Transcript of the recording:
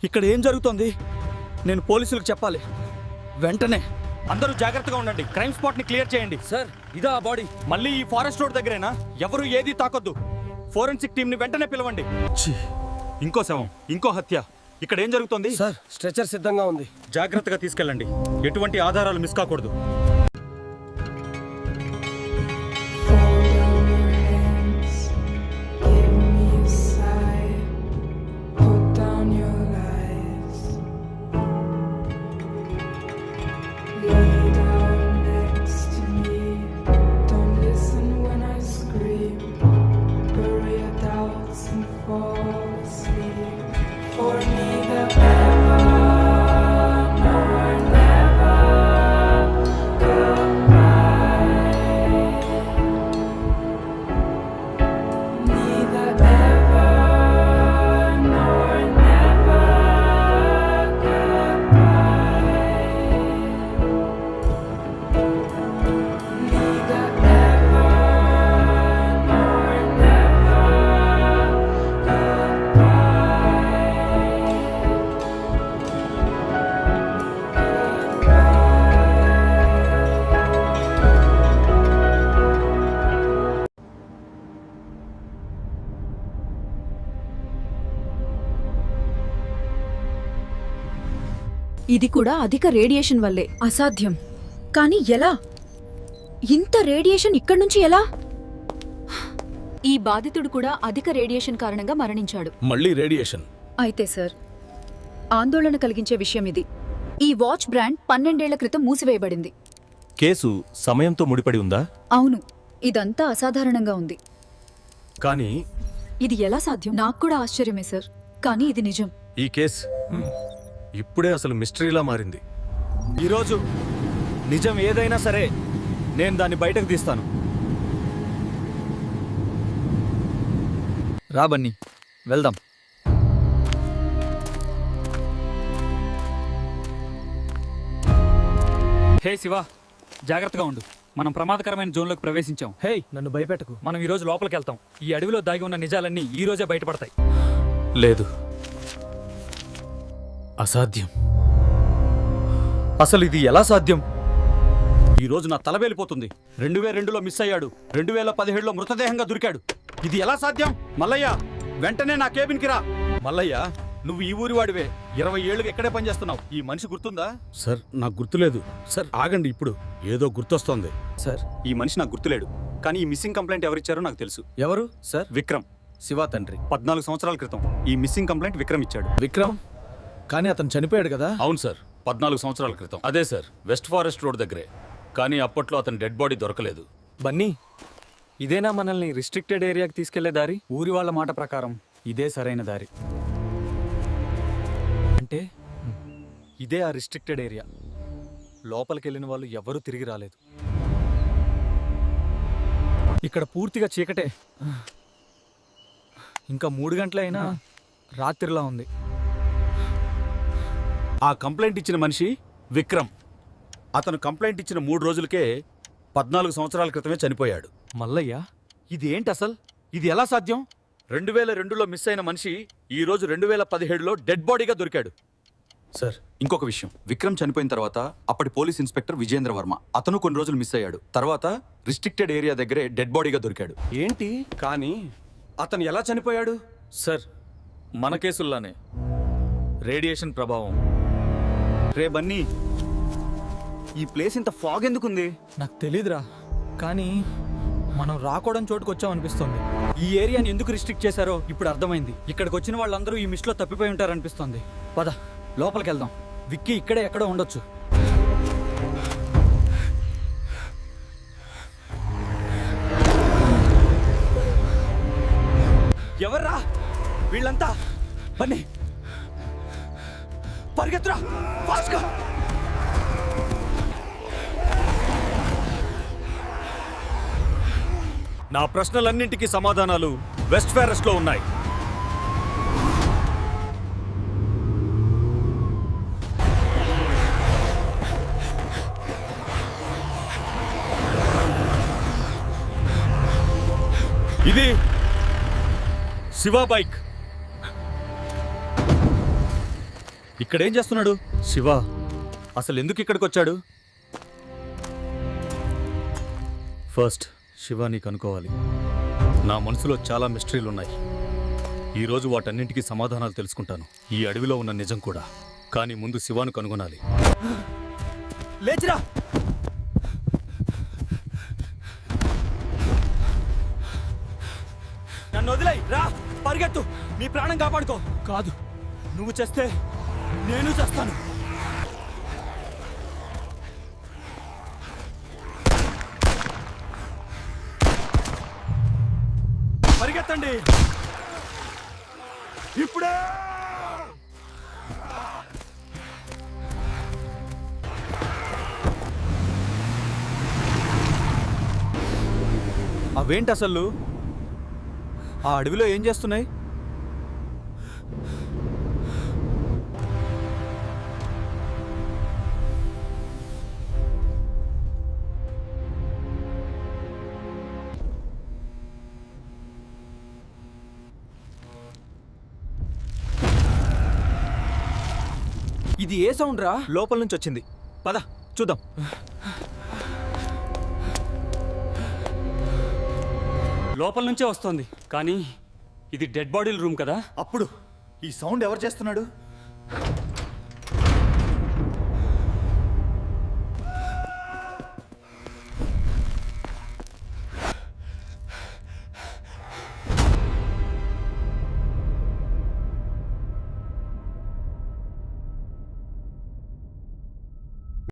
ఇక్కడ ఏం జరుగుతోంది? నేను పోలీసులకు చెప్పాలి వెంటనే. అందరూ జాగ్రత్తగా ఉండండి. క్రైమ్ స్పాట్ ని క్లియర్ చేయండి. సార్, ఇదా ఆ బాడీ? మళ్ళీ ఈ ఫారెస్ట్ రోడ్ దగ్గరేనా? ఎవరు ఏది తాకొద్దు. ఫోరెన్సిక్ టీం ని వెంటనే పిలవండి. ఇంకో శవం, ఇంకో హత్య. ఇక్కడ ఏం జరుగుతోంది? సార్, స్ట్రెచర్ సిద్ధంగా ఉంది. జాగ్రత్తగా తీసుకెళ్ళండి. ఎటువంటి ఆధారాలు మిస్ కాకూడదు. ఇది కూడా అధిక రేడియేషన్ వల్లే. అసాధ్యం. కానీ ఎలా? ఇంత రేడియేషన్ ఇక్కడి నుంచి ఎలా? ఈ బాధితుడు కూడా అధిక రేడియేషన్ కారణంగా మరణించాడు. మళ్ళీ రేడియేషన్? అయితే సార్, ఆందోళన కలిగించే విషయం ఇది. ఈ వాచ్ బ్రాండ్ 12 ఏళ్ల క్రితం మూసివేయబడింది. కేసు సమయంతో ముడిపడి ఉందా? అవును, ఇదంతా అసాధారణంగా ఉంది. కానీ ఇది ఎలా సాధ్యం? నాకు కూడా ఆశ్చర్యమే సార్, కానీ ఇది నిజం. ఈ కేసు ఇప్పుడే అసలు మిస్టరీలా మారింది. ఈరోజు నిజం ఏదైనా సరే నేను దాన్ని బయటకు తీస్తాను. రా బన్నీ, వెళ్దాం. హే శివ, జాగ్రత్తగా ఉండు. మనం ప్రమాదకరమైన జోన్లోకి ప్రవేశించాం. హే, నన్ను భయపెట్టకు. మనం ఈ రోజు లోపలికి వెళ్తాం. ఈ అడవిలో దాగి ఉన్న నిజాలన్నీ ఈ రోజే బయటపడతాయి. లేదు, అసాధ్యం. అసలు ఇది ఎలా సాధ్యం? ఈ రోజు నా తల వేలిపోతుంది. 2002లో మిస్ అయ్యాడు, 2017లో మృతదేహంగా దొరికాడు. ఇది ఎలా సాధ్యం? మల్లయ్య, వెంటనే నా కేబిన్కి రా. మల్లయ్య, నువ్వు ఈ ఊరి వాడివే. 20 ఏళ్ళుగా ఎక్కడే పనిచేస్తున్నావు. ఈ మనిషి గుర్తుందా? సార్, నాకు గుర్తులేదు. సార్, ఆగండి, ఇప్పుడు ఏదో గుర్తొస్తోంది. సార్, ఈ మనిషి నాకు గుర్తులేడు, కానీ ఈ మిస్సింగ్ కంప్లైంట్ ఎవరిచ్చారో నాకు తెలుసు. ఎవరు సార్? విక్రమ్. శివ తండ్రి. 14 సంవత్సరాల క్రితం ఈ మిస్సింగ్ కంప్లైంట్ విక్రమ్ ఇచ్చాడు. విక్రమ్? కానీ అతను చనిపోయాడు కదా? అవును సార్, 14 సంవత్సరాల క్రితం. అదే సార్, వెస్ట్ ఫారెస్ట్ రోడ్ దగ్గరే. కానీ అప్పట్లో అతని డెడ్ బాడీ దొరకలేదు. బన్నీ, ఇదేనా మనల్ని రిస్ట్రిక్టెడ్ ఏరియాకి తీసుకెళ్లే దారి? ఊరి వాళ్ళ మాట ప్రకారం ఇదే సరైన దారి. అంటే ఇదే ఆ రిస్ట్రిక్టెడ్ ఏరియా. లోపలికి వెళ్ళిన వాళ్ళు ఎవరూ తిరిగి రాలేదు. ఇక్కడ పూర్తిగా చీకటే. ఇంకా 3 గంటలైనా రాత్రిలా ఉంది. ఆ కంప్లైంట్ ఇచ్చిన మనిషి విక్రమ్. అతను కంప్లైంట్ ఇచ్చిన 3 రోజులకే 14 సంవత్సరాల క్రితమే చనిపోయాడు. మల్లయ్య, ఇది ఏంటి అసలు? ఇది ఎలా సాధ్యం? 2002లో మిస్ అయిన మనిషి ఈ రోజు 2017లో డెడ్ బాడీగా దొరికాడు. సార్, ఇంకొక విషయం, విక్రమ్ చనిపోయిన తర్వాత అప్పటి పోలీస్ ఇన్స్పెక్టర్ విజేంద్ర వర్మ, అతను కొన్ని రోజులు మిస్ అయ్యాడు. తర్వాత రిస్ట్రిక్టెడ్ ఏరియా దగ్గరే డెడ్ బాడీగా దొరికాడు. ఏంటి? కానీ అతను ఎలా చనిపోయాడు? సార్, మన కేసుల్లానే రేడియేషన్ ప్రభావం. రే బన్నీ, ఈ ప్లేస్ ఇంత ఫాగ్ ఎందుకుంది? నాకు తెలీదురా, కానీ మనం రాకూడని చోటుకు వచ్చామనిపిస్తుంది. ఈ ఏరియాని ఎందుకు రిస్ట్రిక్ట్ చేశారో ఇప్పుడు అర్థమైంది. ఇక్కడికి వచ్చిన వాళ్ళందరూ ఈ మిస్ట్లో తప్పిపోయి ఉంటారనిపిస్తుంది. పద, లోపలికి వెళ్దాం. విక్కీ ఇక్కడే ఎక్కడో ఉండొచ్చు. ఎవర్రా వీళ్ళంతా? బన్నీ, పరిగెత్తురా, ఫాస్ట్గా. నా ప్రశ్నలన్నింటికీ సమాధానాలు వెస్ట్ ఫారెస్ట్ లో ఉన్నాయి. ఇది శివ బైక్. ఇక్కడేం చేస్తున్నాడు శివ? అసలు ఎందుకు ఇక్కడికి వచ్చాడు? ఫస్ట్ శివ నీకు అనుకోవాలి, నా మనసులో చాలా మిస్టరీలు ఉన్నాయి. ఈరోజు వాటన్నింటికీ సమాధానాలు తెలుసుకుంటాను, ఈ అడవిలో ఉన్న నిజం కూడా. కానీ ముందు శివాను కనుగొనాలి. లేచిరా. నన్ను వదిలేయ్, రా, పరిగెత్తు, నీ ప్రాణం కాపాడుకో. కాదు, నువ్వు చేస్తే నేను చేస్తాను. పరిగెత్తండి ఇప్పుడే. అవేంటి అసలు ఆ అడవిలో ఏం చేస్తున్నాయి? ఇది ఏ సౌండ్ రా? లోపల నుంచి వచ్చింది, పద చూద్దాం. లోపల నుంచే వస్తోంది, కానీ ఇది డెడ్ బాడీల రూమ్ కదా. అప్పుడు ఈ సౌండ్ ఎవరు చేస్తున్నాడు?